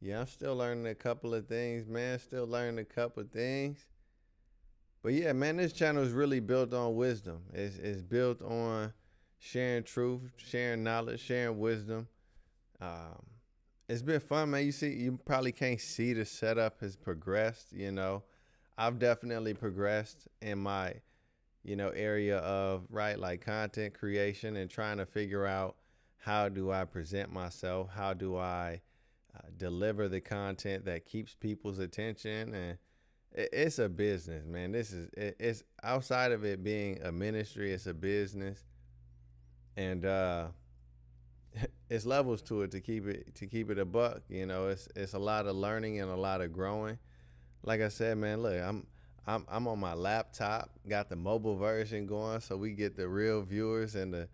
Yeah, I'm still learning a couple of things, man. Still learning a couple of things. But yeah, man, this channel is really built on wisdom. It's built on sharing truth, sharing knowledge, sharing wisdom. Um, it's been fun, man. You probably can't see the setup has progressed. I've definitely progressed in my area of right like content creation and trying to figure out how do I present myself, how do I deliver the content that keeps people's attention, and it's a business, man. It's outside of it being a ministry, it's a business, and it's levels to it to keep it a buck. It's a lot of learning and a lot of growing. Like I said, man, look, I'm on my laptop, got the mobile version going, so we get the real viewers and the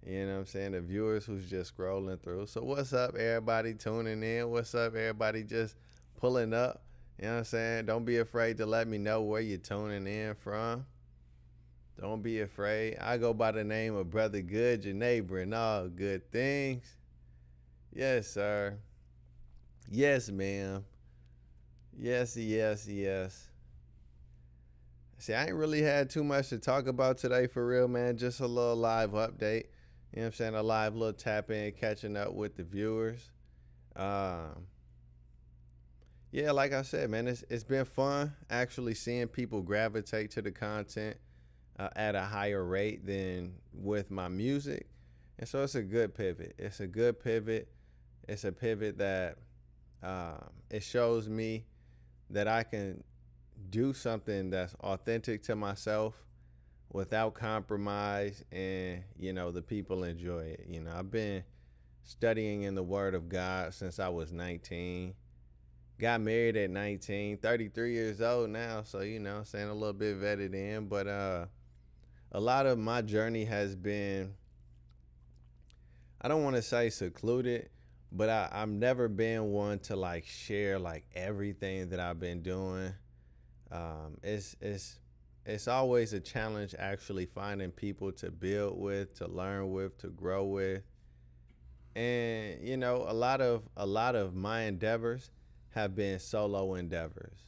viewers who's just scrolling through. So what's up, everybody tuning in? What's up, everybody just pulling up? You know what I'm saying? Don't be afraid to let me know where you're tuning in from. Don't be afraid. I go by the name of Brother Good, your neighbor, and all good things. Yes, sir. Yes, ma'am. Yes, yes, yes. See, I ain't really had too much to talk about today for real, man. Just a little live update. You know what I'm saying? A live little tap in, catching up with the viewers. Um, yeah, like I said, man, it's been fun actually seeing people gravitate to the content at a higher rate than with my music. And so it's a good pivot. It's a good pivot. It's a pivot that it shows me that I can do something that's authentic to myself without compromise, and the people enjoy it. I've been studying in the word of God since I was 19. Got married at 19, 33 years old now, so I'm saying a little bit vetted in, but a lot of my journey has been, I don't want to say secluded, but I've never been one to like share like everything that I've been doing. It's always a challenge actually finding people to build with, to learn with, to grow with, and a lot of my endeavors have been solo endeavors.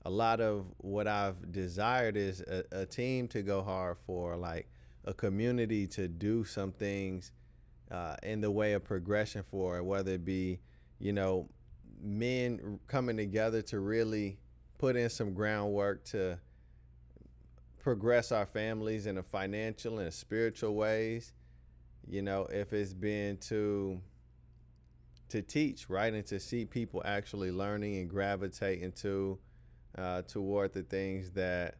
A lot of what I've desired is a team to go hard for, like a community to do some things in the way of progression for it, whether it be, you know, men coming together to really put in some groundwork to progress our families in a financial and a spiritual ways. If it's been to teach, right, and to see people actually learning and gravitating toward the things that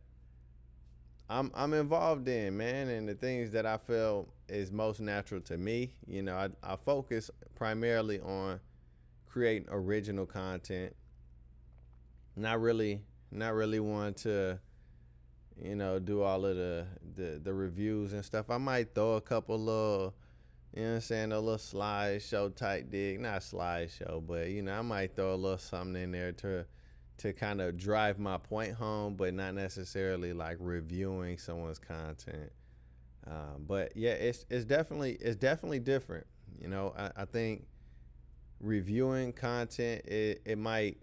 I'm involved in, man, and the things that I feel is most natural to me. I focus primarily on creating original content. Not really want to, do all of the reviews and stuff. I might throw a couple little, a little slideshow type dig, not slideshow, but I might throw a little something in there to kind of drive my point home, but not necessarily like reviewing someone's content. But yeah, it's definitely different. I think reviewing content, it might,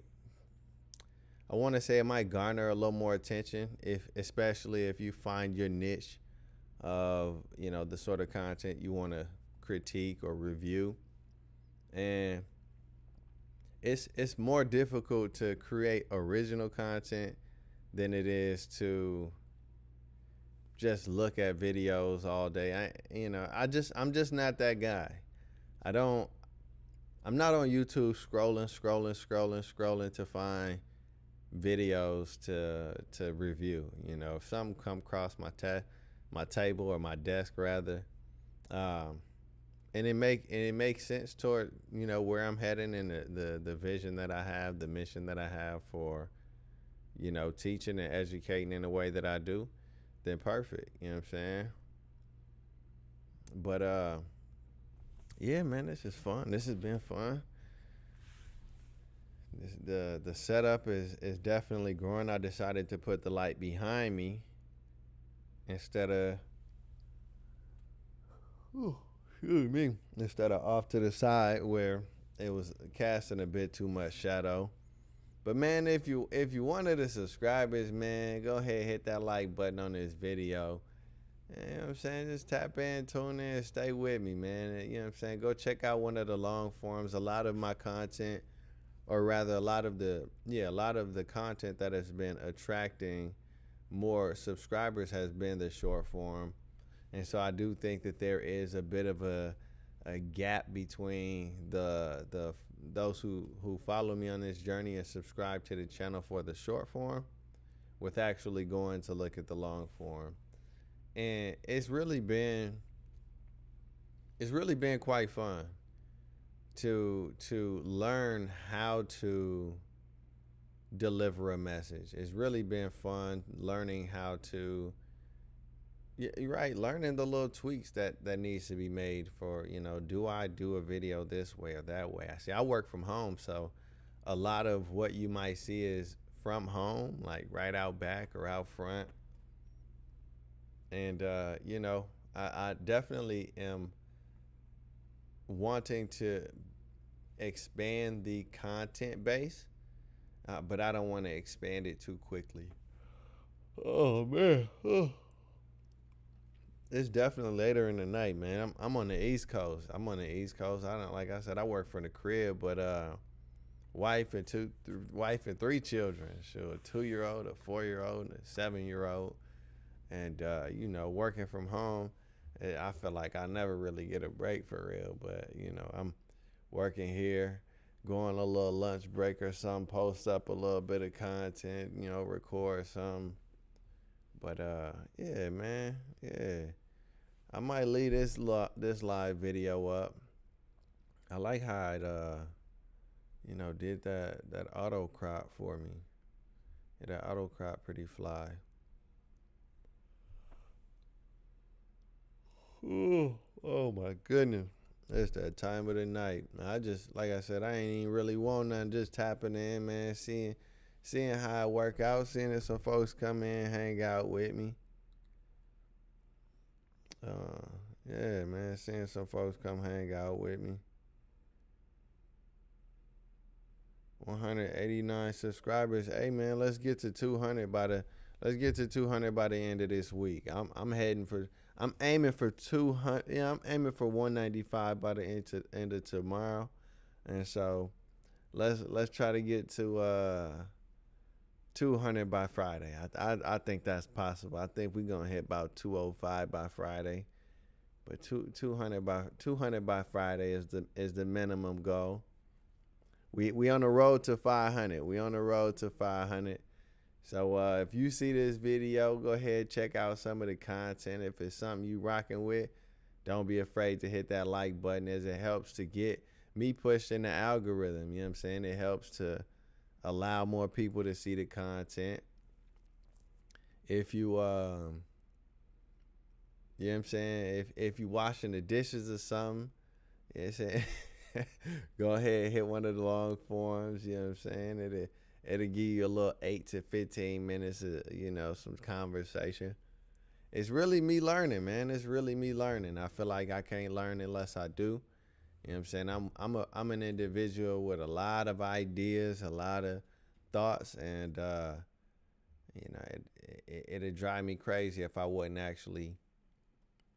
I want to say it might garner a little more attention, if especially if you find your niche of the sort of content you want to critique or review. And it's more difficult to create original content than it is to just look at videos all day. I'm just not that guy. I don't I'm not on YouTube scrolling to find videos to review. If something come across my table or my desk rather, um, and it makes sense toward where I'm heading and the vision that I have, the mission that I have for teaching and educating in the way that I do, then perfect. You know what I'm saying? But yeah, man, this is fun. This has been fun. The setup is definitely growing. I decided to put the light behind me instead of excuse me, instead of off to the side where it was casting a bit too much shadow. But man, if you wanted the subscribers, man, go ahead, hit that like button on this video. You know what I'm saying? Just tap in, tune in, stay with me, man. You know what I'm saying? Go check out one of the long forms. A lot of my content, or rather a lot of the content that has been attracting more subscribers has been the short form. And so I do think that there is a bit of a gap between the those who follow me on this journey and subscribe to the channel for the short form with actually going to look at the long form. And it's really been quite fun to learn how to deliver a message. It's really been fun learning how to, yeah, you're right, learning the little tweaks that needs to be made for, do I do a video this way or that way. I work from home, so a lot of what you might see is from home, like right out back or out front. And I definitely am wanting to expand the content base, but I don't want to expand it too quickly. Oh man, it's definitely later in the night, man. I'm on the East Coast. I don't, like I said, I work from the crib, but wife and three children. So a 2-year old, a 4-year old, and a 7-year old, and working from home. I feel like I never really get a break for real, but I'm working here, going a little lunch break or something, post up a little bit of content, record some. But yeah, man, yeah, I might leave this live video up. I like how it did that auto crop for me. Yeah, that auto crop pretty fly. Ooh, oh my goodness. It's that time of the night. I just, like I said, I ain't even really want nothing. Just tapping in, man. Seeing how I work out. Seeing if some folks come in, hang out with me. Uh, yeah, man. Seeing some folks come hang out with me. 189 subscribers. Hey, man, let's get to 200 by the end of this week. I'm aiming for 200. Yeah, I'm aiming for 195 by the end of tomorrow. And so let's try to get to 200 by Friday. I think that's possible. I think we're gonna hit about 205 by Friday. But 200 by Friday is the minimum goal. We on the road to 500. We on the road to 500. So if you see this video, go ahead, check out some of the content. If it's something you rocking with, don't be afraid to hit that like button, as it helps to get me pushed in the algorithm. You know what I'm saying? It helps to allow more people to see the content. If you you know what I'm saying, if you washing the dishes or something, you know what I'm saying? Go ahead and hit one of the long forms. You know what I'm saying? It'll give you a little 8 to 15 minutes of, some conversation. It's really me learning, man. It's really me learning. I feel like I can't learn unless I do. You know what I'm saying? I'm an individual with a lot of ideas, a lot of thoughts, and it'd drive me crazy if I wasn't actually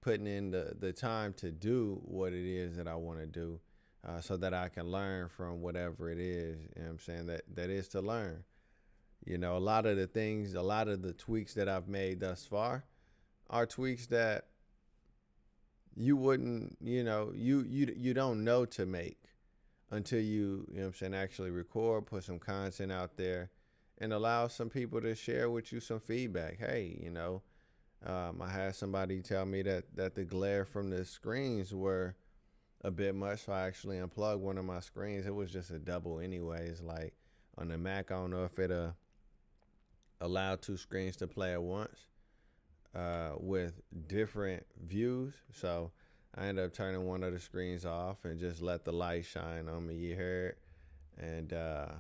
putting in the time to do what it is that I want to do. So that I can learn from whatever it is, you know what I'm saying, that is to learn. A lot of the tweaks that I've made thus far are tweaks that you wouldn't, you don't know to make until you know what I'm saying, actually record, put some content out there, and allow some people to share with you some feedback. Hey, I had somebody tell me that the glare from the screens were a bit much, so I actually unplugged one of my screens. It was just a double anyways. Like on the Mac, I don't know if it allowed 2 screens to play at once with different views. So I ended up turning one of the screens off and just let the light shine on me. You heard? And yeah,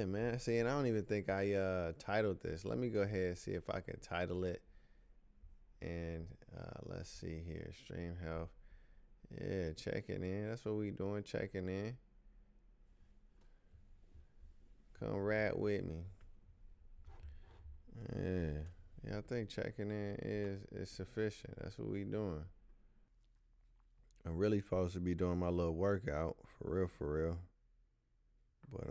man. See, and I don't even think I titled this. Let me go ahead and see if I can title it. And let's see here, Stream Health. Yeah, checking in. That's what we doing, checking in. Come rap with me. Yeah. Yeah, I think checking in is sufficient. That's what we doing. I'm really supposed to be doing my little workout for real, for real. But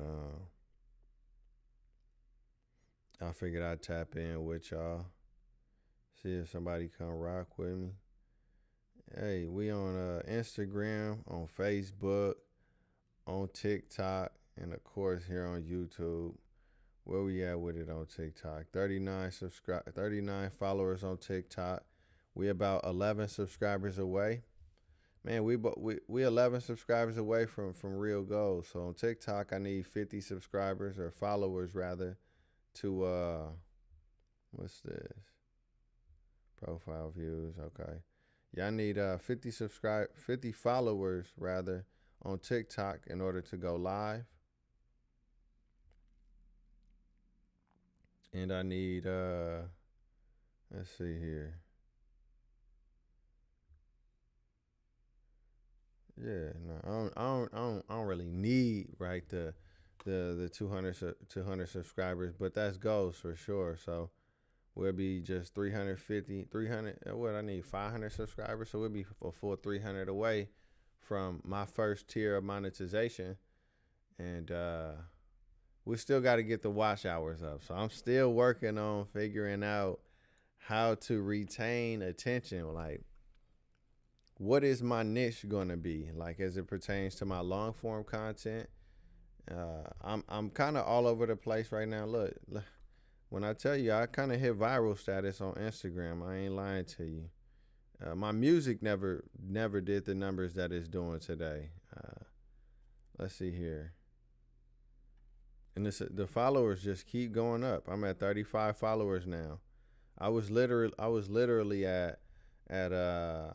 I figured I'd tap in with y'all, see if somebody come rock with me. Hey, we on Instagram, on Facebook, on TikTok, and of course here on YouTube. Where we at with it on TikTok? 39 followers on TikTok. We about 11 subscribers away. Man, we 11 subscribers away from real goals. So on TikTok, I need 50 subscribers or followers rather to what's this? Profile views. Okay. Yeah, I need 50 followers rather on TikTok in order to go live. And I need let's see here. Yeah, no, I don't really need right the 200 subscribers, but that's goals for sure. So we'll be just 350, 300. What I need 500 subscribers, so we'll be a full 300 away from my first tier of monetization, and we still got to get the watch hours up. So I'm still working on figuring out how to retain attention. Like, what is my niche going to be like as it pertains to my long form content? I'm kind of all over the place right now. Look, when I tell you I kind of hit viral status on Instagram, I ain't lying to you. My music never did the numbers that it's doing today. Let's see here, and the followers just keep going up. I'm at 35 followers now. I was literally at I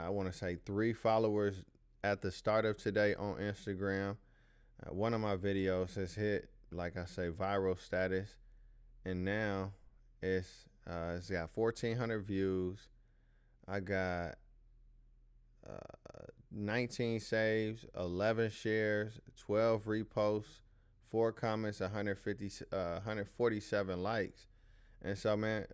want to say 3 followers at the start of today on Instagram. One of my videos has hit, like I say, viral status, and now it's got 1,400 views. I got 19 saves, 11 shares, 12 reposts, 4 comments, 147 likes. And so, man,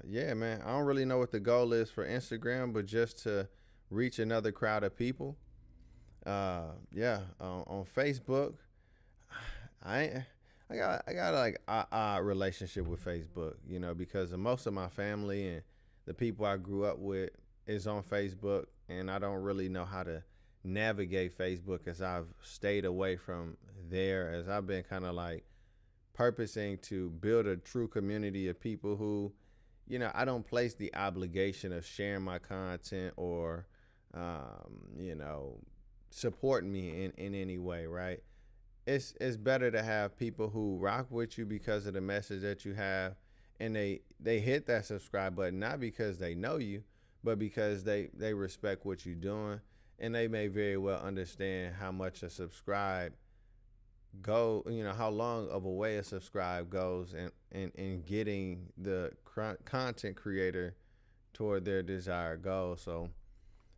yeah, man, I don't really know what the goal is for Instagram, but just to reach another crowd of people. Yeah, on Facebook, I I got like a relationship with Facebook, because most of my family and the people I grew up with is on Facebook, and I don't really know how to navigate Facebook as I've stayed away from there, as I've been kind of like purposing to build a true community of people who, I don't place the obligation of sharing my content or, you know, supporting me in any way, right? It's better to have people who rock with you because of the message that you have, and they hit that subscribe button not because they know you, but because they respect what you're doing, and they may very well understand how much a subscribe how long of a way a subscribe goes in getting the content creator toward their desired goal. So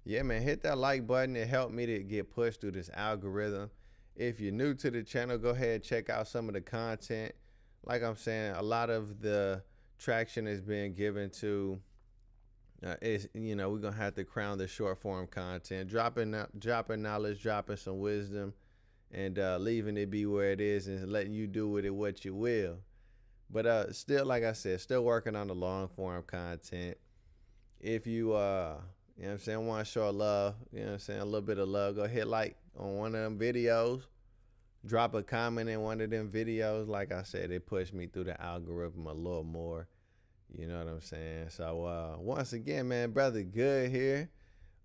yeah, man, hit that like button. It helped me to get pushed through this algorithm. If you're new to the channel, go ahead and check out some of the content. Like I'm saying, a lot of the traction is being given to is we're gonna have to crown the short form content, dropping knowledge, dropping some wisdom, and leaving it be where it is and letting you do with it what you will. But still, like I said, still working on the long form content. If you you know what I'm saying, want to show love, a little bit of love, go hit like on one of them videos. Drop a comment in one of them videos. Like I said, it pushed me through the algorithm a little more. You know what I'm saying? So once again, man, brother Good here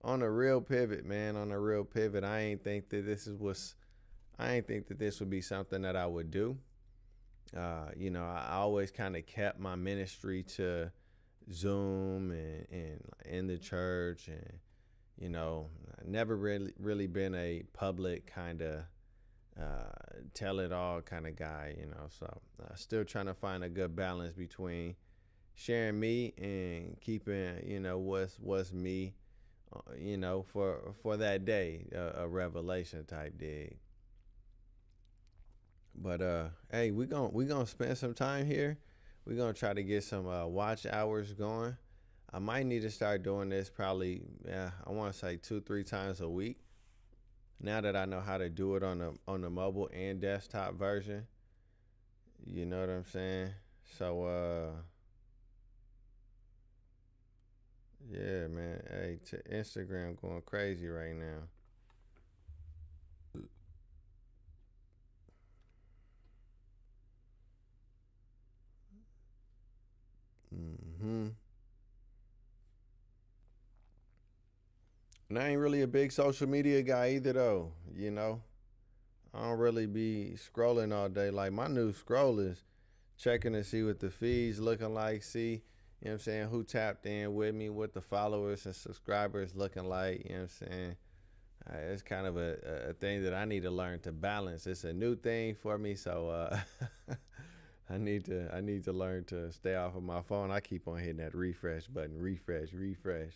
on a real pivot, man. On a real pivot. I ain't think that this would be something that I would do. I always kind of kept my ministry to Zoom and in the church, and never really been a public kind of tell it all kind of guy. So still trying to find a good balance between sharing me and keeping what's me for that day, a revelation type dig. But hey, we gonna spend some time here. We're gonna try to get some watch hours going. I might need to start doing this probably. Yeah, I want to say 2 3 times a week. Now that I know how to do it on the mobile and desktop version, you know what I'm saying. So yeah, man. Hey, to Instagram going crazy right now. Hmm. And I ain't really a big social media guy either, though. I don't really be scrolling all day. Like my new scroll is checking to see what the feeds looking like. See, you know what I'm saying, who tapped in with me, what the followers and subscribers looking like. You know what I'm saying. It's kind of a thing that I need to learn to balance. It's a new thing for me, so I need to learn to stay off of my phone. I keep on hitting that refresh button, refresh, refresh.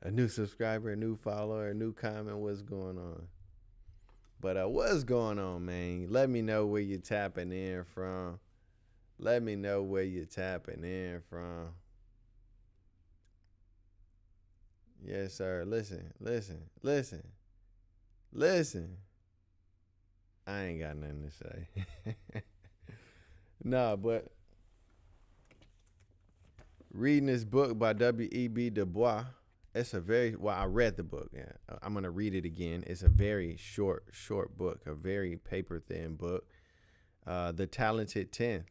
A new subscriber, a new follower, a new comment. What's going on? But what's going on, man? Let me know where you're tapping in from. Let me know where you're tapping in from. Yes, sir. Listen, listen, listen, listen. I ain't got nothing to say. Nah, but reading this book by W.E.B. Du Bois. It's a very well. I read the book. Yeah, I'm gonna read it again. It's a very short book, a very paper thin book. The Talented 10th.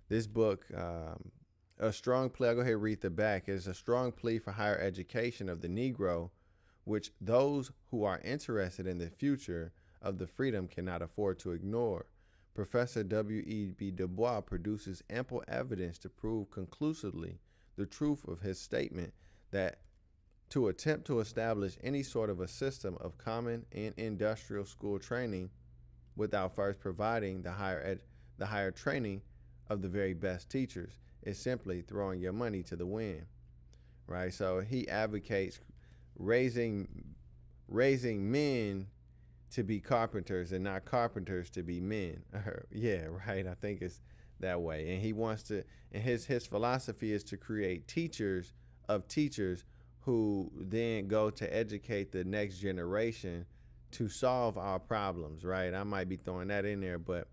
This book, a strong plea. I'll go ahead and read the back. Is a strong plea for higher education of the Negro, which those who are interested in the future of the freedom cannot afford to ignore. Professor W.E.B. Du Bois produces ample evidence to prove conclusively the truth of his statement that to attempt to establish any sort of a system of common and industrial school training without first providing the higher training of the very best teachers is simply throwing your money to the wind, right? So he advocates raising raising men to be carpenters and not carpenters to be men. Yeah, right. I think it's that way. And he wants to, and his philosophy is to create teachers of teachers who then go to educate the next generation to solve our problems, right? I might be throwing that in there, but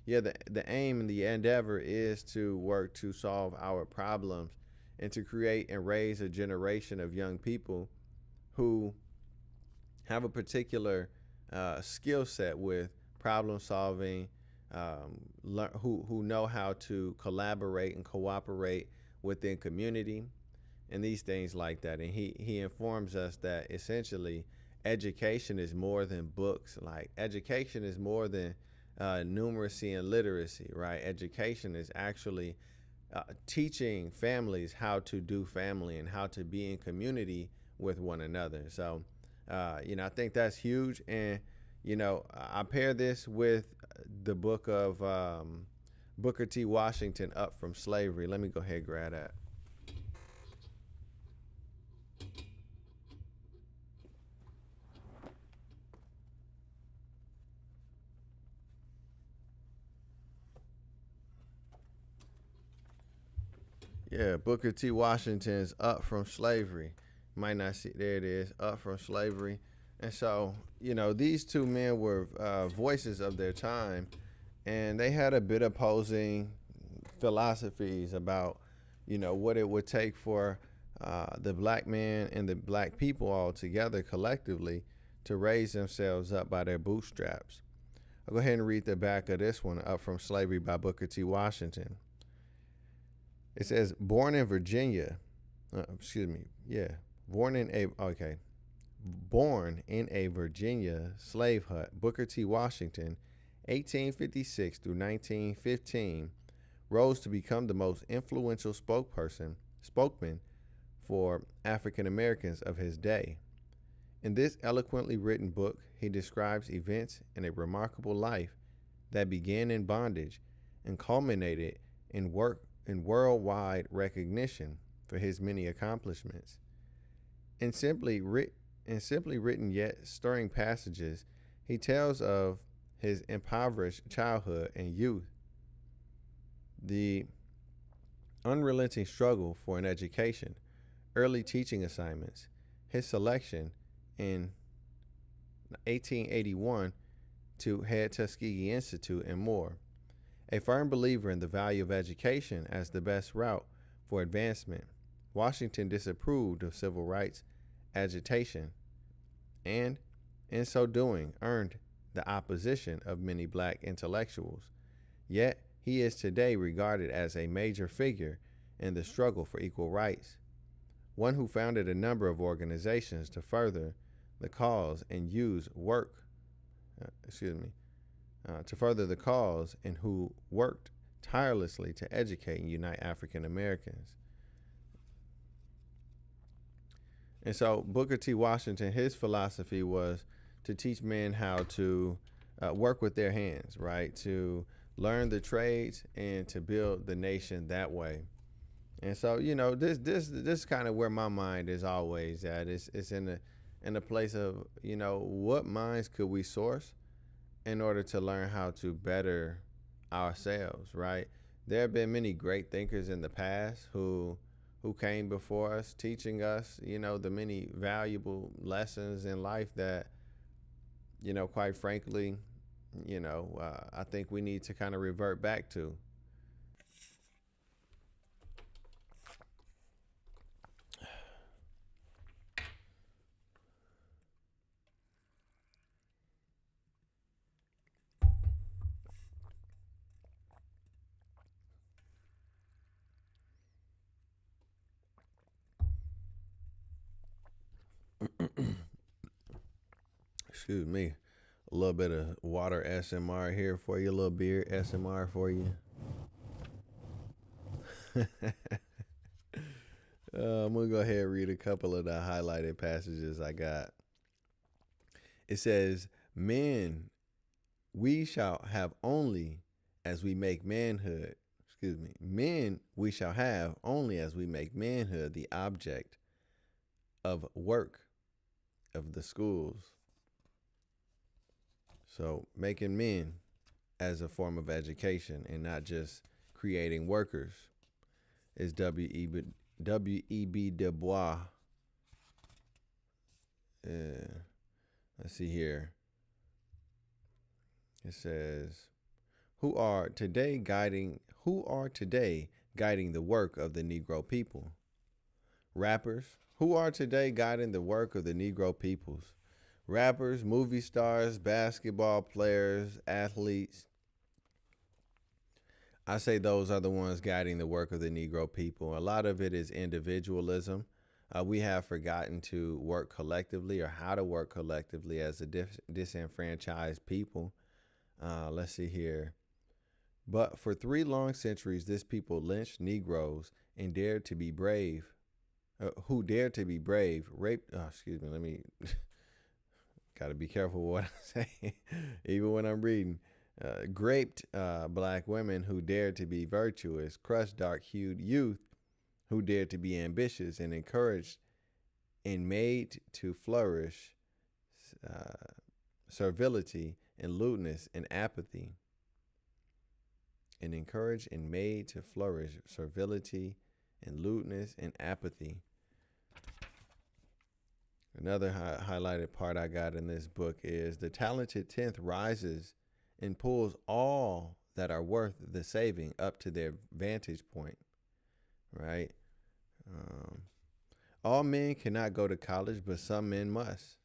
yeah, the aim and the endeavor is to work to solve our problems and to create and raise a generation of young people who have a particular skill set with problem solving, who know how to collaborate and cooperate within community and these things like that. And he informs us that essentially education is more than books. Like education is more than numeracy and literacy, right? Education is actually teaching families how to do family and how to be in community with one another. So, I think that's huge. And, I pair this with the book of Booker T. Washington, Up from Slavery. Let me go ahead and grab that. Yeah, Booker T. Washington's Up from Slavery. Might not see, there it is, Up from Slavery. And so, these two men were voices of their time, and they had a bit opposing philosophies about, what it would take for the black man and the black people all together collectively to raise themselves up by their bootstraps. I'll go ahead and read the back of this one, Up from Slavery by Booker T. Washington. It says, born in Virginia, excuse me, yeah, born in a, okay, born in a Virginia slave hut, Booker T. Washington, 1856 through 1915, rose to become the most influential spokesman for African Americans of his day. In this eloquently written book, he describes events in a remarkable life that began in bondage and culminated in worldwide recognition for his many accomplishments. In simply In simply written yet stirring passages, he tells of his impoverished childhood and youth, the unrelenting struggle for an education, early teaching assignments, his selection in 1881 to head Tuskegee Institute, and more. A firm believer in the value of education as the best route for advancement, Washington disapproved of civil rights agitation and, in so doing, earned the opposition of many black intellectuals. Yet, he is today regarded as a major figure in the struggle for equal rights, one who founded a number of organizations to further the cause and use work, to further the cause and who worked tirelessly to educate and unite African Americans. And so Booker T. Washington, his philosophy was to teach men how to work with their hands, right? To learn the trades and to build the nation that way. And so, this kind of where my mind is always at. It's in a place of, what minds could we source in order to learn how to better ourselves, right? There have been many great thinkers in the past who came before us, teaching us, the many valuable lessons in life that, quite frankly, I think we need to kind of revert back to. Excuse me. A little bit of water SMR here for you, a little beer SMR for you. I'm going to go ahead and read a couple of the highlighted passages I got. It says, "Men, we shall have only as we make manhood, men we shall have only as we make manhood the object of work of the schools." So making men as a form of education and not just creating workers is W.E.B. Du Bois. Let's see here. It says, who are today guiding the work of the Negro people? Rappers. Who are today guiding the work of the Negro peoples? Rappers, movie stars, basketball players, athletes. I say those are the ones guiding the work of the Negro people. A lot of it is individualism. We have forgotten to work collectively or how to work collectively as a disenfranchised people. Let's see here. But for 3 long centuries, this people lynched Negroes and dared to be brave. Who dared to be brave, raped. Let me. Gotta be careful what I say, even when I'm reading. Graped black women who dared to be virtuous, crushed dark-hued youth who dared to be ambitious, and encouraged and made to flourish servility and lewdness and apathy. And encouraged and made to flourish servility and lewdness and apathy. Another highlighted part I got in this book is the talented 10th rises and pulls all that are worth the saving up to their vantage point, right? All men cannot go to college, but some men must.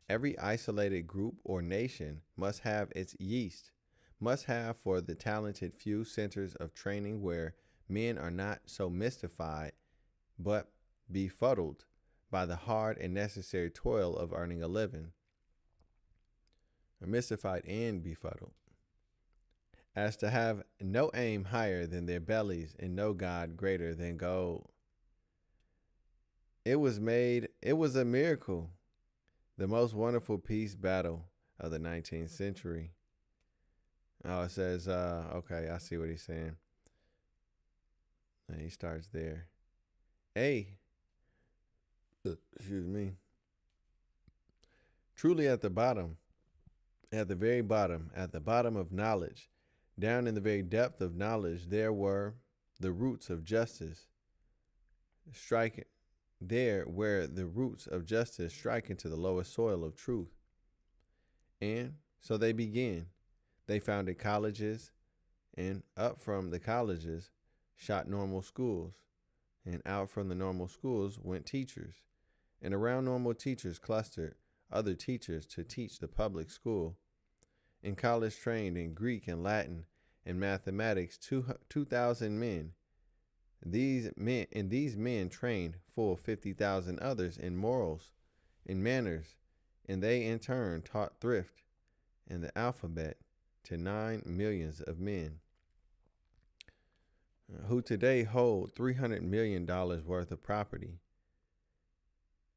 Every isolated group or nation must have its yeast, must have for the talented few centers of training where men are not so mystified, but befuddled by the hard and necessary toil of earning a living. Or mystified and befuddled. As to have no aim higher than their bellies and no God greater than gold. It was a miracle, the most wonderful peace battle of the 19th century. Oh, it says, okay, I see what he's saying. And he starts there. Excuse me. Truly at the bottom, at the very bottom, at the bottom of knowledge, down in the very depth of knowledge, there were the roots of justice striking there where the roots of justice strike into the lowest soil of truth. And so they began. They founded colleges, and up from the colleges shot normal schools, and out from the normal schools went teachers, and around normal teachers clustered other teachers to teach the public school. In college trained in Greek and Latin and mathematics 2,000 men. These men trained full 50,000 others in morals, in manners, and they in turn taught thrift and the alphabet to 9 millions of men who today hold $300 million worth of property.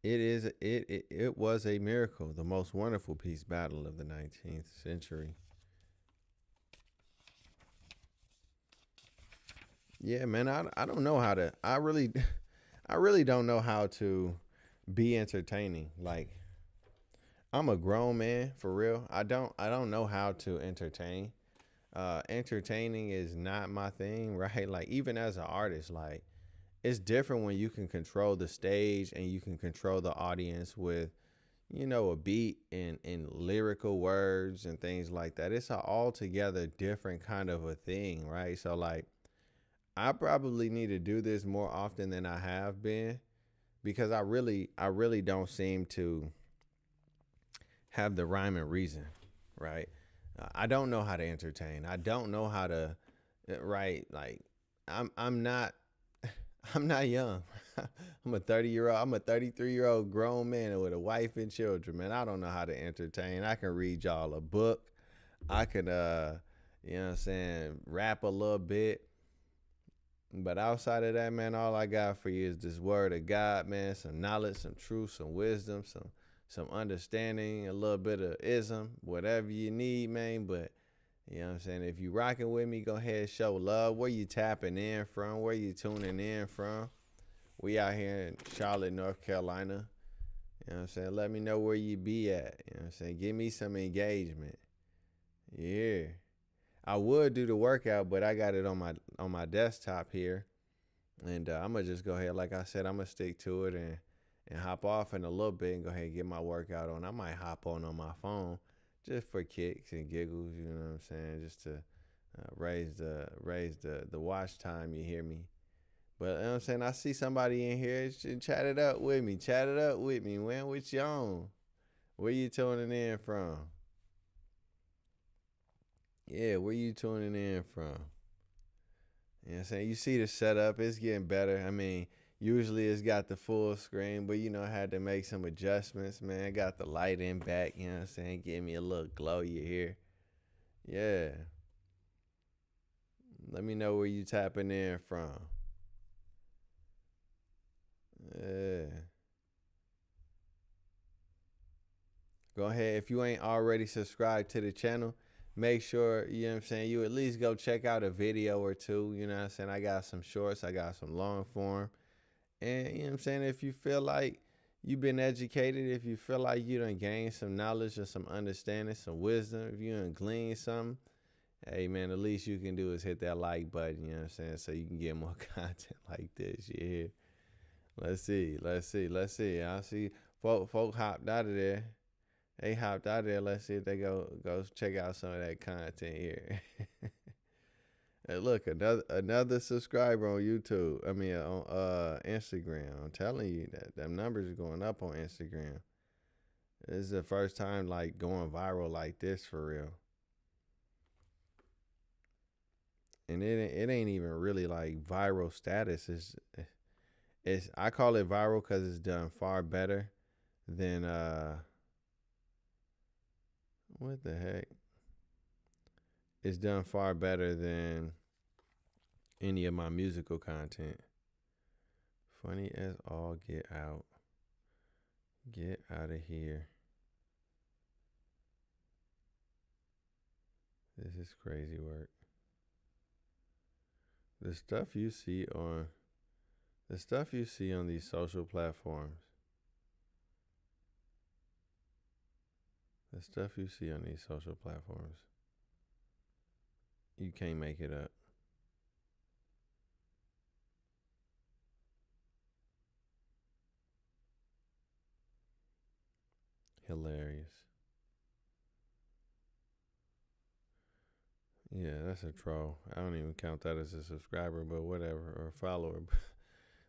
It was a miracle, the most wonderful peace battle of the 19th century. Yeah, man, I don't know how to. I really don't know how to be entertaining. Like, I'm a grown man for real. I don't know how to entertain. Entertaining is not my thing, right? Like, even as an artist, like, it's different when you can control the stage and you can control the audience with, a beat and lyrical words and things like that. It's an altogether different kind of a thing, right? So like, I probably need to do this more often than I have been, because I really don't seem to have the rhyme and reason, right? I don't know how to entertain. I don't know how to right. Like, I'm not I'm not young. I'm a 33-year-old grown man with a wife and children, man. I don't know how to entertain. I can read y'all a book. I can rap a little bit. But outside of that, man, all I got for you is this word of God, man. Some knowledge, some truth, some wisdom, some understanding, a little bit of ism, whatever you need, man. But you know what I'm saying? If you rocking with me, go ahead, show love. Where you tapping in from? Where you tuning in from? We out here in Charlotte, North Carolina. You know what I'm saying? Let me know where you be at. You know what I'm saying? Give me some engagement. Yeah. I would do the workout, but I got it on my desktop here. And I'm gonna just go ahead, like I said, I'm gonna stick to it and hop off in a little bit and go ahead and get my workout on. I might hop on my phone just for kicks and giggles, you know what I'm saying, just to raise the watch time. You hear me? But you know what I'm saying, I see somebody in here. Chat it up with me. Chat it up with me. When with you on? Where you tuning in from? Yeah, where you tuning in from? You know what I'm saying? You see the setup, it's getting better. I mean, usually it's got the full screen, but I had to make some adjustments, man. Got the light in back, you know what I'm saying? Give me a little glow, you hear? Yeah. Let me know where you tapping in from. Yeah. Go ahead. If you ain't already subscribed to the channel, make sure, you know what I'm saying, you at least go check out a video or two. You know what I'm saying? I got some shorts, I got some long form. And you know what I'm saying, if you feel like you've been educated, if you feel like you done gained some knowledge or some understanding, some wisdom, if you done gleaned something, hey man, the least you can do is hit that like button, you know what I'm saying, so you can get more content like this. Yeah. Let's see. I see folk hopped out of there. They hopped out of there. Let's see if they go check out some of that content here. Hey, look, another subscriber on YouTube. I mean, on Instagram. I'm telling you that them numbers are going up on Instagram. This is the first time like going viral like this for real. And it ain't even really like viral status. It's I call it viral because it's done far better than what the heck? It's done far better than any of my musical content. Funny as all get out. Get out of here. This is crazy work. The stuff you see on these social platforms. The stuff you see on these social platforms, you can't make it up. Hilarious. Yeah, that's a troll. I don't even count that as a subscriber, but whatever, or a follower.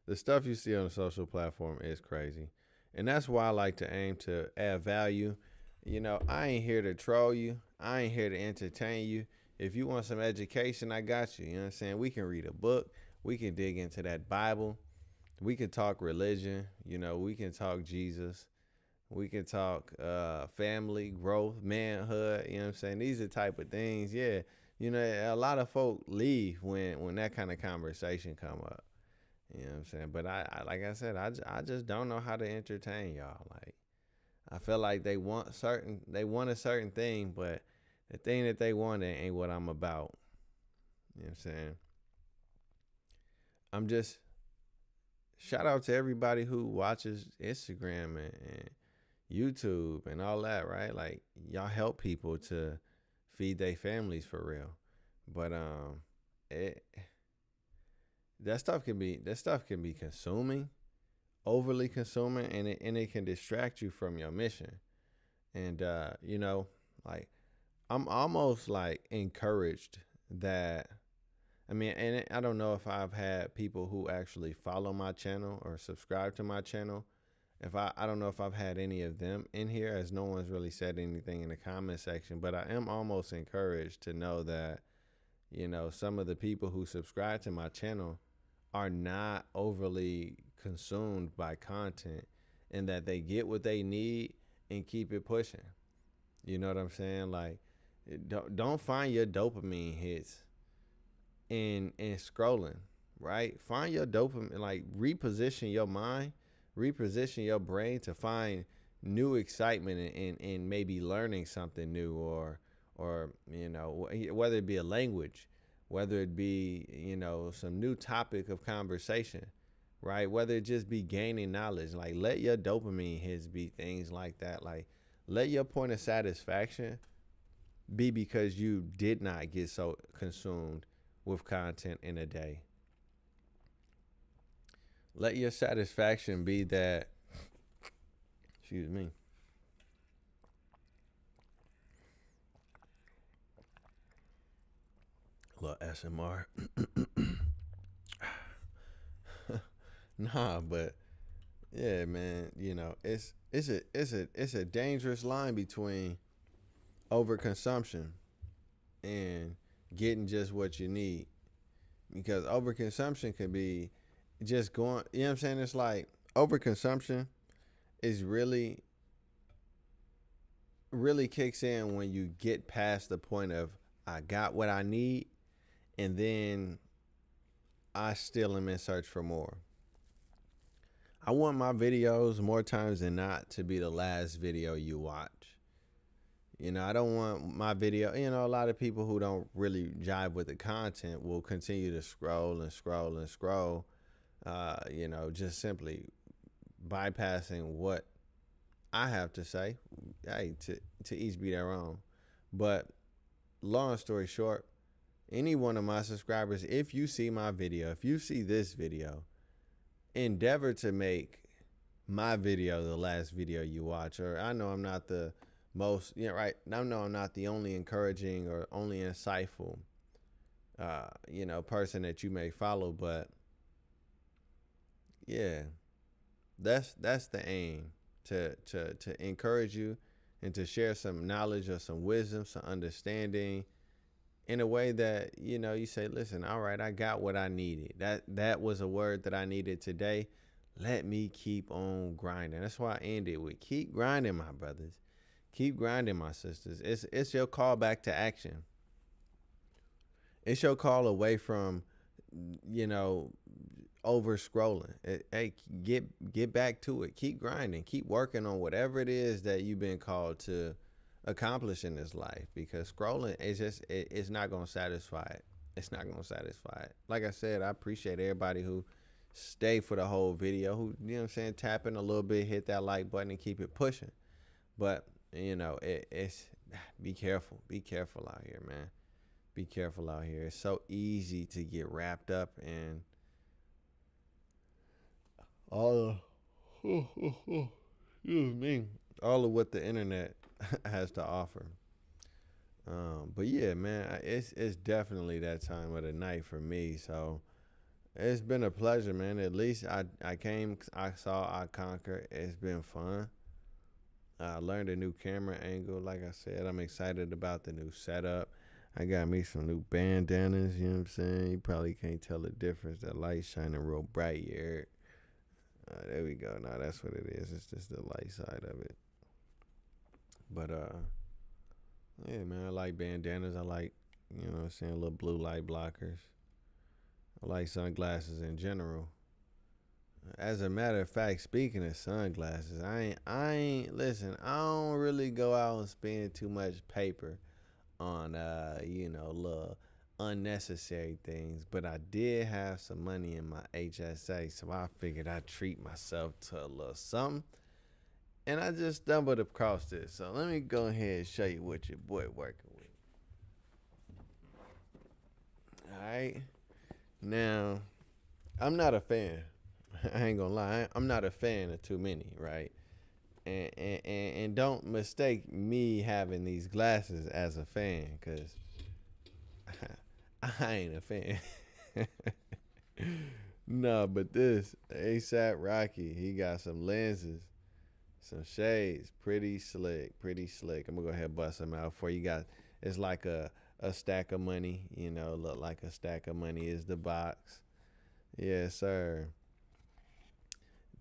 The stuff you see on a social platform is crazy. And that's why I like to aim to add value. You know, I ain't here to troll you. I ain't here to entertain you. If you want some education, I got you. You know what I'm saying? We can read a book. We can dig into that Bible. We can talk religion. You know, we can talk Jesus. We can talk family, growth, manhood. You know what I'm saying? These are the type of things. Yeah. You know, a lot of folk leave when that kind of conversation come up. You know what I'm saying? But I like I said, I just don't know how to entertain y'all. Like I feel like they want a certain thing, but the thing that they want ain't what I'm about. You know what I'm saying? I'm just shout out to everybody who watches Instagram and YouTube and all that, right? Like y'all help people to feed their families for real. But it that stuff can be consuming, overly consuming, and it can distract you from your mission. And you know, like I'm almost like encouraged that I mean, and I don't know if I've had people who actually follow my channel or subscribe to my channel. If I don't know if I've had any of them in here, as no one's really said anything in the comment section, but I am almost encouraged to know that, you know, some of the people who subscribe to my channel are not overly consumed by content and that they get what they need and keep it pushing. You know what I'm saying? Like, don't find your dopamine hits in scrolling, right? Find your dopamine, like reposition your mind, reposition your brain to find new excitement in maybe learning something new or you know whether it be a language, whether it be you know some new topic of conversation, right? Whether it just be gaining knowledge, like let your dopamine hits be things like that. Like let your point of satisfaction be because you did not get so consumed with content in a day. Let your satisfaction be that, excuse me, a little SMR. Nah, but yeah, man, you know, it's a dangerous line between overconsumption and getting just what you need. Because overconsumption can be just going, you know what I'm saying? It's like overconsumption is really kicks in when you get past the point of I got what I need and then I still am in search for more. I want my videos more times than not to be the last video you watch. You know, I don't want my video, you know, a lot of people who don't really jive with the content will continue to scroll and scroll and scroll, you know, just simply bypassing what I have to say. Hey, to each be their own. But long story short, any one of my subscribers, if you see my video, if you see this video, endeavor to make my video the last video you watch. Or I know I'm not the most, you know, right? I know I'm not the only encouraging or only insightful, you know, person that you may follow, but yeah, that's the aim to encourage you and to share some knowledge or some wisdom, some understanding in a way that you know you say, listen, all right, I got what I needed. That was a word that I needed today. Let me keep on grinding. That's why I ended with keep grinding, my brothers. Keep grinding, my sisters. It's your call back to action. It's your call away from, you know, over scrolling. Hey, get back to it. Keep grinding. Keep working on whatever it is that you've been called to accomplish in this life. Because scrolling is just it's not gonna satisfy it. It's not gonna satisfy it. Like I said, I appreciate everybody who stay for the whole video. Who you know what I'm saying, tap in a little bit, hit that like button, and keep it pushing. But it's be careful. Be careful out here, man. Be careful out here. It's so easy to get wrapped up in all of, excuse me, all of what the internet has to offer. But yeah, man, it's definitely that time of the night for me. So it's been a pleasure, man. At least I came, I saw, I conquered. It's been fun. I learned a new camera angle. Like I said, I'm excited about the new setup. I got me some new bandanas. You know what I'm saying? You probably can't tell the difference. That light shining real bright. You heard? There we go. Now that's what it is. It's just the light side of it. But yeah, man, I like bandanas. I like, you know what I'm saying, little blue light blockers. I like sunglasses in general. As a matter of fact, speaking of sunglasses, I ain't listen, I don't really go out and spend too much paper on little unnecessary things, but I did have some money in my HSA, so I figured I'd treat myself to a little something. And I just stumbled across this. So let me go ahead and show you what your boy working with. Alright. Now, I'm not a fan. I ain't gonna lie. I'm not a fan of too many, right? And don't mistake me having these glasses as a fan, because I ain't a fan. No, but this ASAP Rocky, he got some lenses, some shades, pretty slick, pretty slick. I'm gonna go ahead and bust them out for you guys. It's like a stack of money, look like a stack of money is the box. Yes, sir.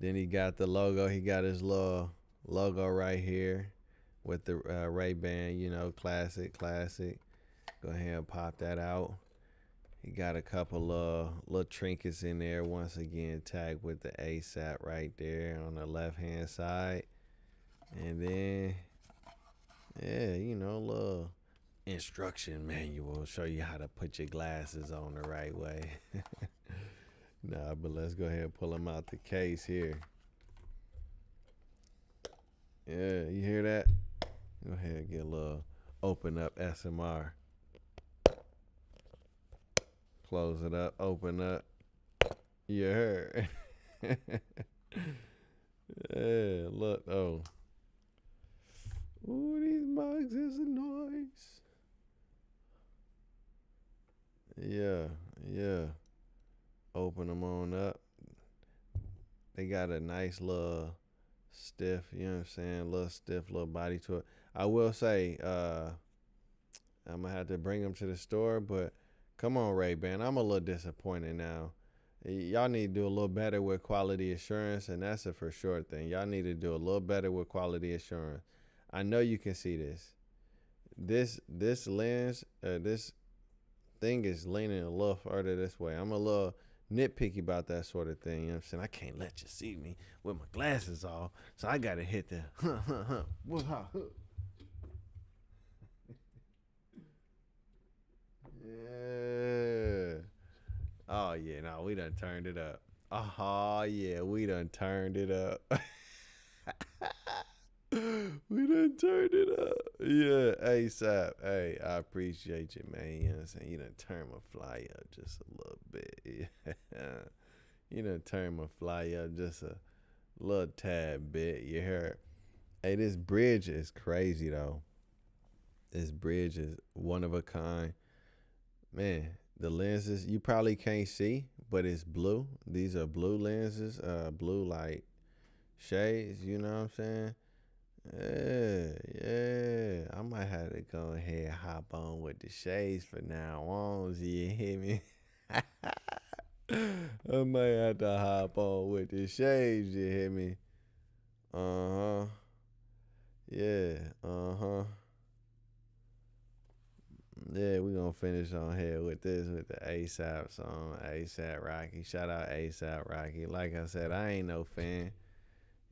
Then he got the logo. He got his little logo right here with the Ray-Ban, classic, classic. Go ahead and pop that out. He got a couple of little trinkets in there. Once again, tagged with the ASAP right there on the left-hand side. And then, yeah, little instruction manual. Show you how to put your glasses on the right way. Nah, but let's go ahead and pull them out the case here. Yeah, you hear that? Go ahead and get a little open up SMR. Close it up, open up. You heard. Yeah, look, oh. Ooh, these mugs is a noise. Yeah. Open them on up. They got a nice little stiff, you know what I'm saying? Little stiff, little body to it. I will say, I'm gonna have to bring them to the store, but come on, Ray-Ban. I'm a little disappointed now. Y'all need to do a little better with quality assurance, and that's a for sure thing. Y'all need to do a little better with quality assurance. I know you can see this. This lens, this thing is leaning a little further this way. I'm a little nitpicky about that sort of thing. You know what I'm saying? I can't let you see me with my glasses off, so I gotta hit the yeah. Oh yeah, no, we done turned it up. Oh yeah, we done turned it up. We done turned it up. Yeah, ASAP. Hey, I appreciate you, man. You know what I'm saying? You done turned my fly up just a little bit. Yeah. You done turned my fly up just a little tad bit. You heard? Hey, this bridge is crazy, though. This bridge is one of a kind. Man, the lenses you probably can't see, but it's blue. These are blue lenses, blue like shades, you know what I'm saying? Yeah. I might have to go ahead and hop on with the shades for now on. You hear me? I might have to hop on with the shades. You hear me? Uh huh. Yeah. Uh huh. Yeah, we gonna finish on here with this with the ASAP song, ASAP Rocky. Shout out ASAP Rocky. Like I said, I ain't no fan.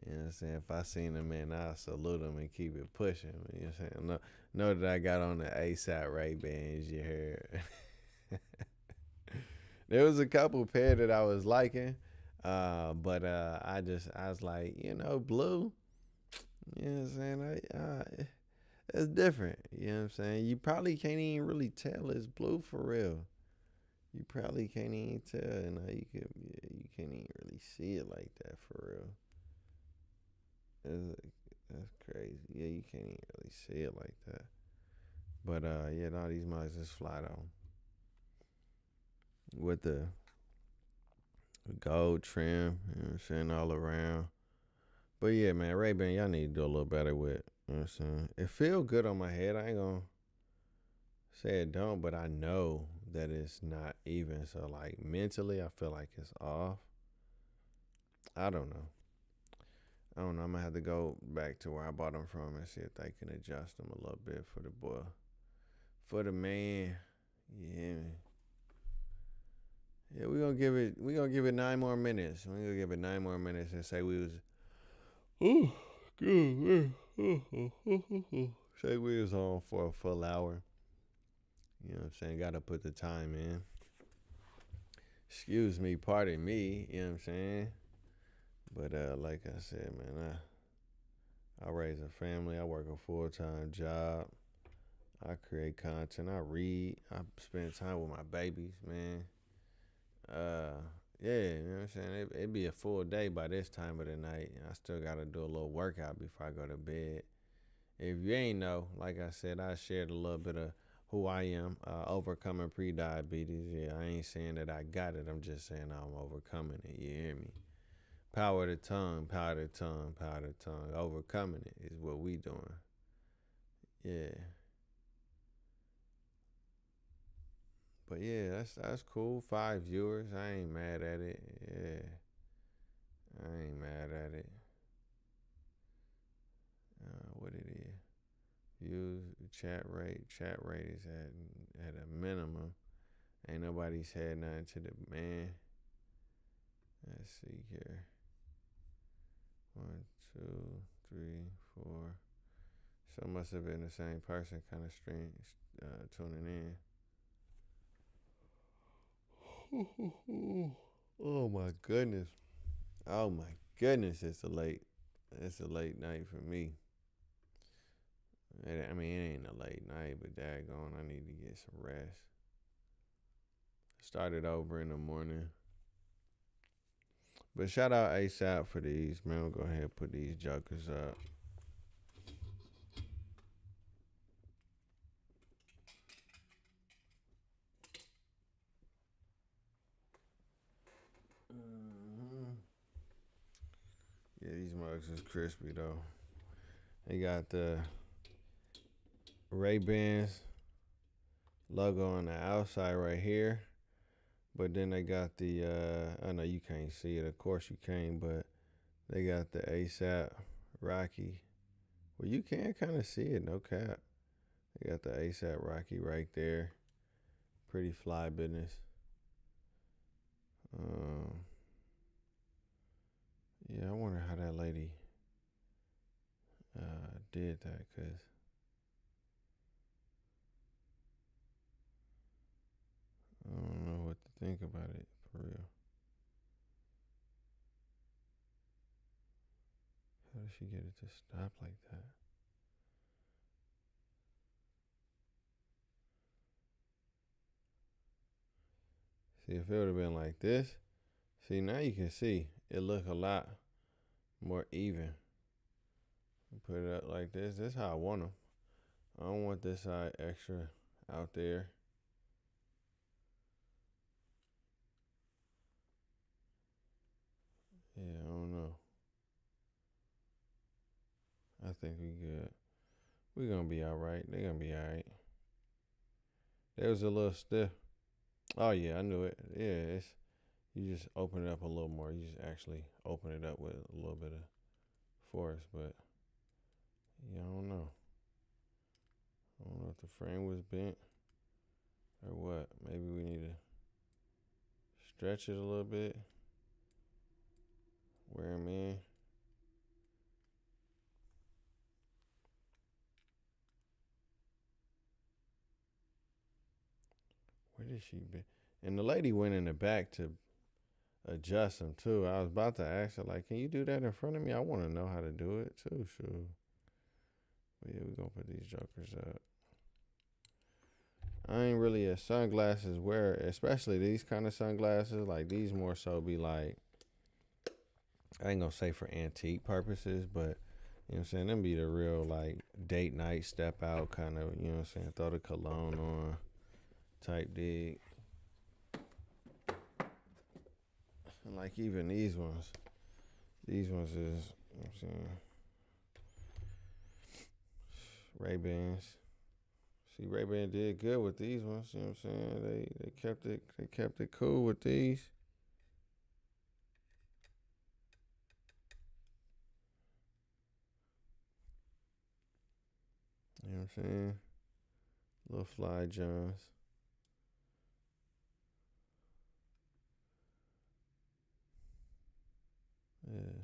You know what I'm saying? If I seen him, man, I'll salute him and keep it pushing. You know what I'm saying? Know that I got on the ASAP Ray-Bans, you heard. There was a couple pair that I was liking, but I was like, blue. You know what I'm saying? It's different. You know what I'm saying? You probably can't even really tell it's blue for real. You probably can't even tell. You can't even really see it like that for real. That's crazy. Yeah, you can't even really see it like that. But yeah, no, these mugs is fly though. With the gold trim, you know what I'm saying, all around. But yeah, man, Ray Ban, y'all need to do a little better with. You know what I'm saying? It feel good on my head. I ain't gonna say it don't, but I know that it's not even. So like mentally, I feel like it's off. I don't know. I don't know. I'm gonna have to go back to where I bought them from and see if they can adjust them a little bit for the boy, for the man. Yeah, yeah. We gonna give it. We gonna give it 9 more minutes. We gonna give it 9 more minutes and say we was. Ooh, good. Say we was on for a full hour. You know what I'm saying? Gotta put the time in. Excuse me, pardon me. You know what I'm saying? But like I said, man, I raise a family. I work a full time job. I create content. I read. I spend time with my babies, man. Uh, yeah, you know what I'm saying? It'd be a full day by this time of the night. I still gotta do a little workout before I go to bed. If you ain't know, like I said, I shared a little bit of who I am, overcoming pre-diabetes. Yeah, I ain't saying that I got it. I'm just saying I'm overcoming it. You hear me? Power of the tongue, power of the tongue, power of the tongue. Overcoming it is what we doing. Yeah. But yeah, that's cool. 5 viewers. I ain't mad at it. Yeah. I ain't mad at it. What it is. Views, chat rate is at a minimum. Ain't nobody said nothing to the man. Let's see here. 1, 2, 3, 4. So must have been the same person kind of tuning in. Oh my goodness. Oh my goodness. It's a late night for me. I mean, it ain't a late night, but daggone, I need to get some rest. Started over in the morning. But shout out ASAP for these, man. We'll go ahead and put these jokers up. Mm-hmm. Yeah, these mugs is crispy though. They got the Ray Bans logo on the outside right here. But then they got the I know you can't see it, of course you can't, but they got the ASAP Rocky. Well, you can kind of see it, no cap. They got the ASAP Rocky right there. Pretty fly business. Um, yeah, I wonder how that lady did that, cause I don't know what to think about it for real. How did she get it to stop like that? See, if it would have been like this, see now you can see it look a lot more even. Put it up like this. This is how I want them. I don't want this side extra out there. Yeah, I don't know. I think we good. We gonna be all right. They gonna be all right. There was a little stiff. Oh yeah, I knew it. Yeah, it's you just open it up a little more. You just actually open it up with a little bit of force, but yeah, I don't know. I don't know if the frame was bent or what. Maybe we need to stretch it a little bit. Wear them in. Where did she be? And the lady went in the back to adjust them too. I was about to ask her, like, can you do that in front of me? I want to know how to do it too. Sure. But yeah, we're going to put these jokers up. I ain't really a sunglasses wearer, especially these kind of sunglasses. Like, these more so be like, I ain't gonna say for antique purposes, but you know what I'm saying? Them be the real, like, date night, step out kind of, you know what I'm saying? Throw the cologne on type dig. And like, even these ones is, you know what I'm saying? Ray-Bans. See, Ray-Ban did good with these ones, you know what I'm saying? They kept it cool with these. You know what I'm saying? Little fly Johns. Yeah.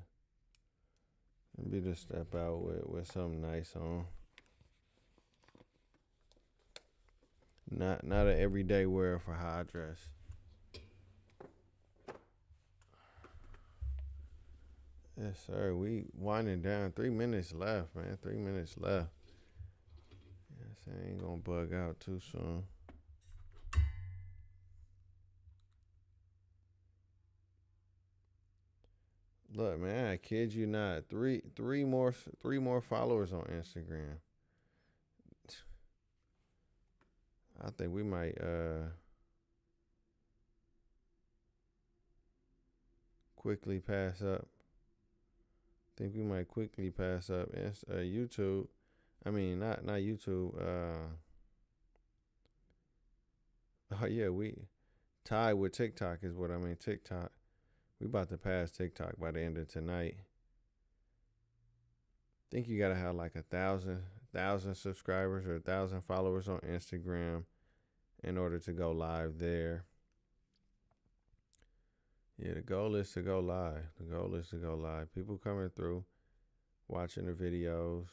And be to step out with something nice on. Not an everyday wear for how I dress. Yes, sir. We winding down. 3 minutes left, man. 3 minutes left. Yes, I ain't gonna bug out too soon. Look, man, I kid you not. Three more followers on Instagram. I think we might quickly pass up. I think we might quickly pass up YouTube. I mean, not YouTube. Oh yeah, we tied with TikTok is what I mean. TikTok. We about to pass TikTok by the end of tonight. I think you gotta have like 1,000 subscribers or 1,000 followers on Instagram in order to go live there. Yeah, the goal is to go live. The goal is to go live. People coming through, watching the videos.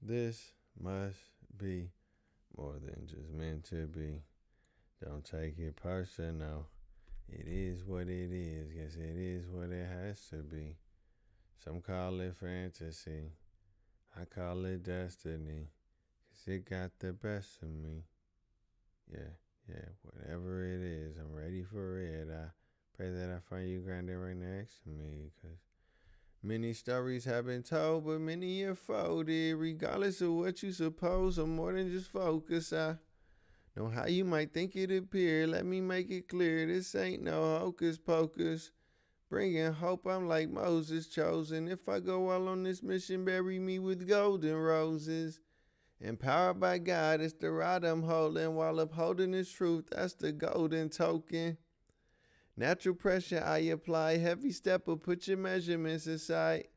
This must be more than just meant to be. Don't take it personal. It is what it is. Yes, it is what it has to be. Some call it fantasy. I call it destiny. 'Cause it got the best of me. Yeah, whatever it is, I'm ready for it. I pray that I find you grinding right next to me. 'Cause many stories have been told, but many are folded. Regardless of what you suppose, I'm more than just focus. I know how you might think it appear. Let me make it clear, this ain't no hocus pocus. Bringing hope, I'm like Moses chosen. If I go all on this mission, bury me with golden roses. Empowered by God, it's the rod I'm holding while upholding His truth. That's the golden token. Natural pressure I apply, heavy stepper, put your measurements aside.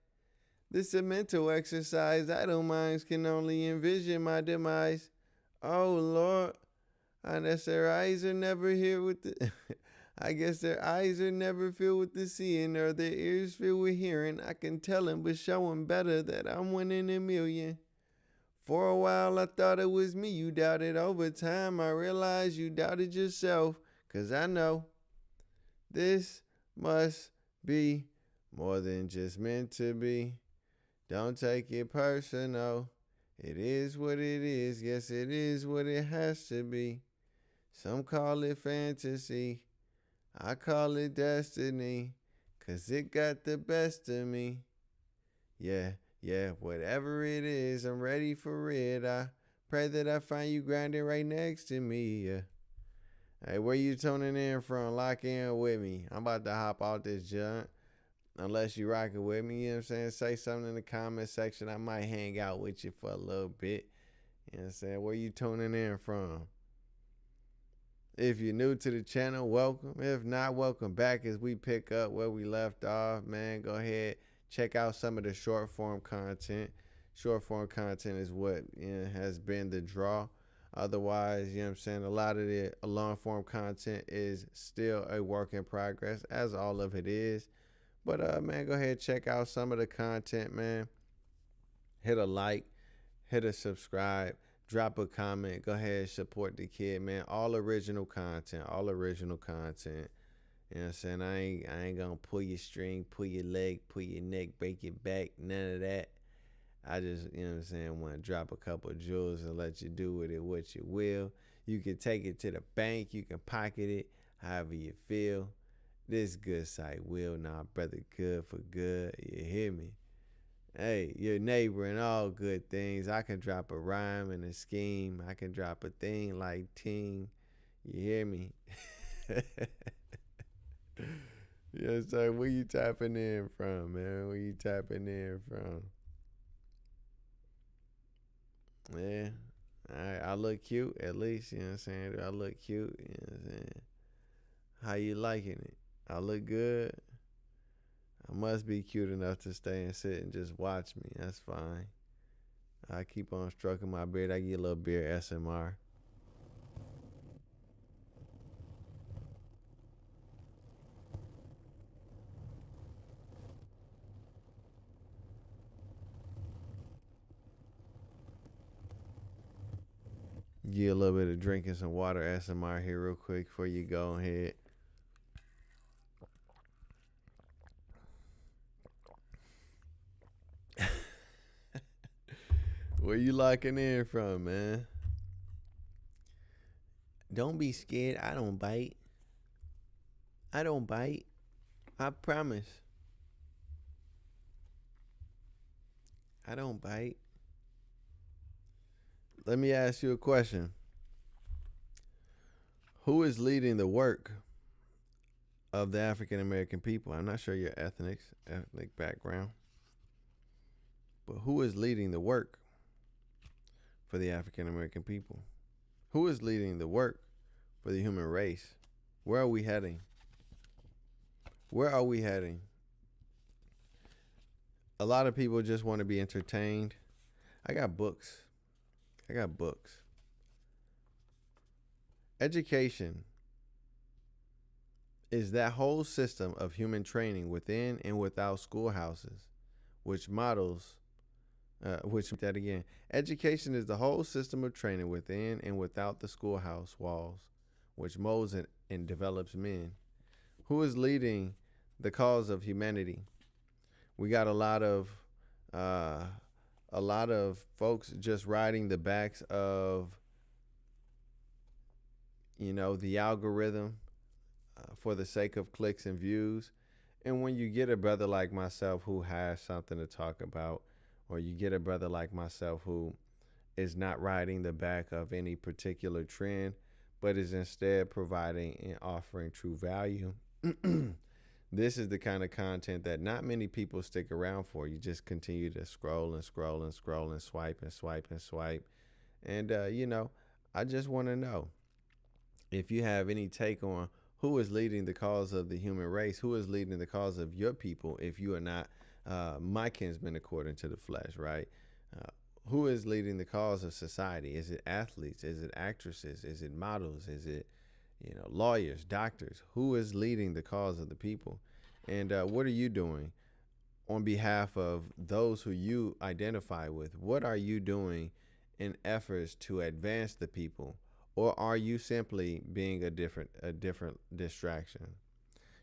This a mental exercise, idle minds can only envision my demise. Oh Lord, I guess their eyes are never here with the I guess their eyes are never filled with the seeing or their ears filled with hearing. I can tell them but show them better that I'm one in a million. For a while I thought it was me you doubted. Over time I realized you doubted yourself. 'Cause I know this must be more than just meant to be. Don't take it personal. It is what it is. Yes, it is what it has to be. Some call it fantasy. I call it destiny. 'Cause it got the best of me. Yeah, whatever it is, I'm ready for it. I pray that I find you grinding right next to me. Yeah. Hey, where you tuning in from? Lock in with me. I'm about to hop out this junk. Unless you rocking with me, you know what I'm saying? Say something in the comment section. I might hang out with you for a little bit. You know what I'm saying? Where you tuning in from? If you're new to the channel, welcome. If not, welcome back as we pick up where we left off, man. Go ahead, check out some of the short form content. Short form content is what has been the draw. Otherwise, you know what I'm saying, a lot of the long form content is still a work in progress, as all of it is. But man, go ahead, check out some of the content, man. Hit a like, hit a subscribe, drop a comment. Go ahead and support the kid, man. All original content, all original content. You know what I'm saying? I ain't gonna pull your string, pull your leg, pull your neck, break your back, none of that. I just, you know what I'm saying, want to drop a couple of jewels and let you do with it what you will. You can take it to the bank, you can pocket it, however you feel. This good site will, nah, brother, good for good. You hear me? Hey, your neighbor and all good things. I can drop a rhyme and a scheme. I can drop a thing like ting. You hear me? Yes, sir. Where you tapping in from, man? Where you tapping in from? Yeah. I look cute, at least, you know what I'm saying? Do I look cute? You know what I'm saying? How you liking it? I look good. I must be cute enough to stay and sit and just watch me. That's fine. I keep on stroking my beard. I get a little beard SMR. Get a little bit of drinking some water SMR here real quick before you go ahead. Where you locking in from, man? Don't be scared. I don't bite. I don't bite. I promise. I don't bite. Let me ask you a question. Who is leading the work of the African American people? I'm not sure your ethnic background, but who is leading the work for the African American people? Who is leading the work for the human race? Where are we heading? Where are we heading? A lot of people just want to be entertained. I got books. I got books. Education is that whole system of human training within and without schoolhouses, which models, that again. Education is the whole system of training within and without the schoolhouse walls, which molds and develops men. Who is leading the cause of humanity? We got a lot of folks just riding the backs of, the algorithm for the sake of clicks and views. And when you get a brother like myself who has something to talk about, or you get a brother like myself who is not riding the back of any particular trend, but is instead providing and offering true value, this is the kind of content that not many people stick around for. You just continue to scroll and scroll and scroll and swipe and swipe and swipe. And, I just want to know if you have any take on who is leading the cause of the human race, who is leading the cause of your people if you are not my kinsman according to the flesh, right? Who is leading the cause of society? Is it athletes? Is it actresses? Is it models? Is it lawyers, doctors? Who is leading the cause of the people? And what are you doing on behalf of those who you identify with? What are you doing in efforts to advance the people? Or are you simply being a different distraction?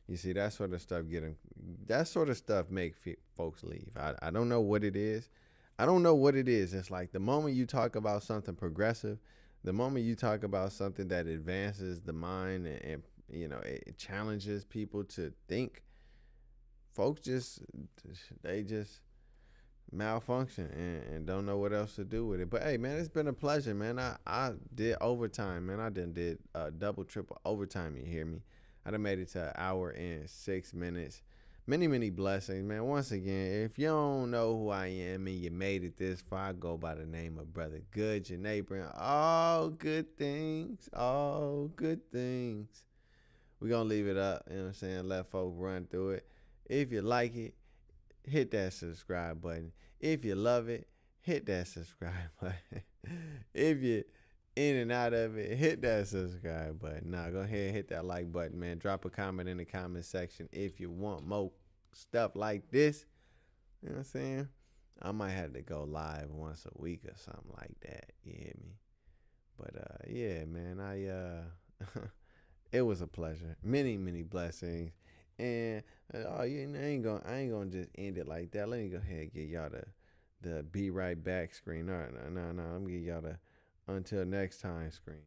You see, that sort of stuff make folks leave. I don't know what it is. I don't know what it is. It's like the moment you talk about something progressive, the moment you talk about something that advances the mind and it challenges people to think, folks just malfunction and don't know what else to do with it. But hey, man, it's been a pleasure, man. I did overtime, man. I did double, triple overtime. You hear me? I done made it to an hour and 6 minutes. Many, many blessings, man. Once again, if you don't know who I am and you made it this far, I go by the name of Brother Good, your neighbor, and all good things, all good things. We're going to leave it up, you know what I'm saying? Let folk run through it. If you like it, hit that subscribe button. If you love it, hit that subscribe button. If you in and out of it, hit that subscribe button. Nah, go ahead and hit that like button, man. Drop a comment in the comment section if you want more stuff like this. You know what I'm saying? I might have to go live once a week or something like that. You hear me? But yeah, man, it was a pleasure. Many blessings. And oh, I ain't gonna just end it like that. Let me go ahead and get y'all the be right back screen. No, no, no, no. I'm gonna get y'all the until next time screen.